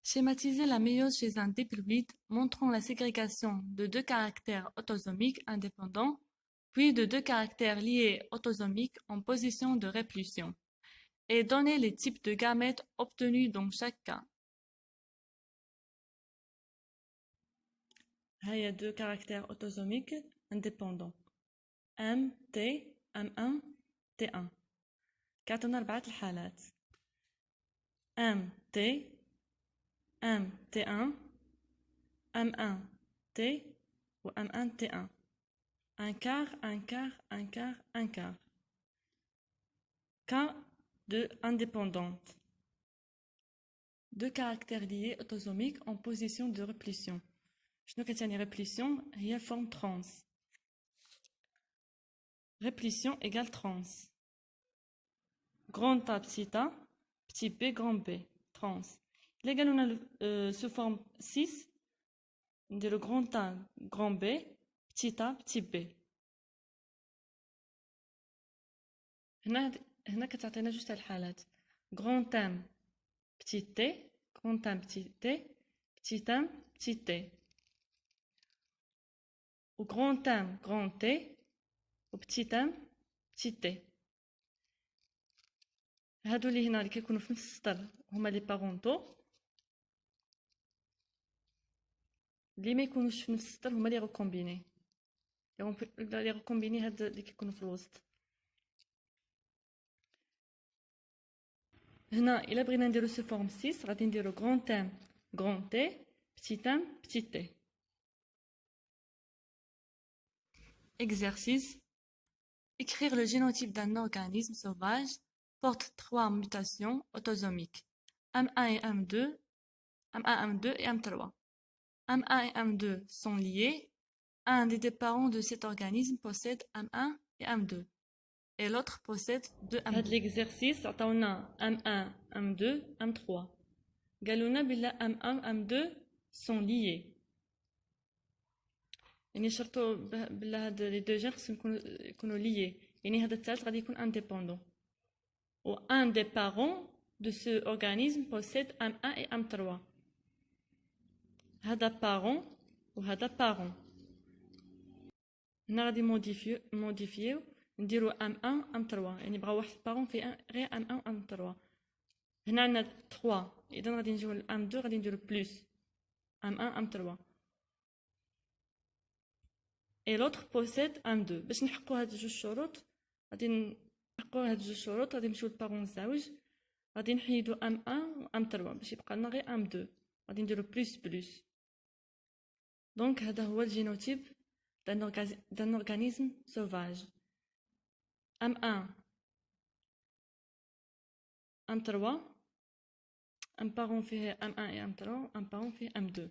Schématiser la méiose chez un diploïde montrant la ségrégation de deux caractères autosomiques indépendants, puis de deux caractères liés autosomiques en position de répulsion, et donner les types de gamètes obtenus dans chaque cas. Il y a deux caractères autosomiques indépendants M, T, M1, T1. كعطونا 4 الحالات M, T, M, T1, M1, T ou M1, T1. Un quart, un quart, un quart, un quart. Cas de indépendante. Deux caractères liés autosomiques en position de répulsion. شنو كتعني répulsion هي forme trans. Répulsion égale trans. Grand A, petit a, petit b, grand B. Trans. Il y a sous forme 6, le grand A, grand B, petit a, petit b. هنا كتعطينا جوج تاع الحالات grand M, petit t, grand M, petit t, petit M, petit t. Ou grand M, grand T, ou petit M, petit t. هادو اللي هنا اللي كيكونوا في نفس السطر هما لي بارونتو، اللي ما يكونوش في نفس السطر هما لي ريكومبيني. لي ريكومبيني هاد اللي كيكونوا في الوسط. هنا الا بغينا نديرو سو فورم 6 غادي نديرو grand M, grand T, petit M, petit t. Exercice. Écrire le génotype d'un organisme sauvage porte 3 mutations autosomiques. M1 et M2, M1, M2 et M3. M1 et M2 sont liés. Un des parents de cet organisme possède M1 et M2. Et l'autre possède 2 M2. هاد l'exercice عطاونا M1, M2, M3. قالونا بلا M1 M2 sont liés. يعني شرطو بلا هاد لي دو جين خصهم يكونوا liés. يعني هذا الثالث غادي يكون indépendant. Ou un des parents de ce organisme possède M1 et M3. هذا parent وهذا parent. هنا غادي موديفيو نديرو M1 M3 يعني بغا واحد بارون فيه غير M1 و M3. هنا عندنا 3 اذا غادي نجيو ل M2 غادي نديرو بلس M1 M3 et l'autre possède M2. باش نحققوا هاد جوج شروط غادي نحققوا هاد جوج شروط غادي نمشيو للبارون الزوج غادي نحيدو M1 و M3 باش يبقى لنا غير M2 غادي نديرو بلس. دونك هذا هو الجينوتيب d'un organisme sauvage. M1 M3 un parent فيه M1 et M3 un parent فيه M2.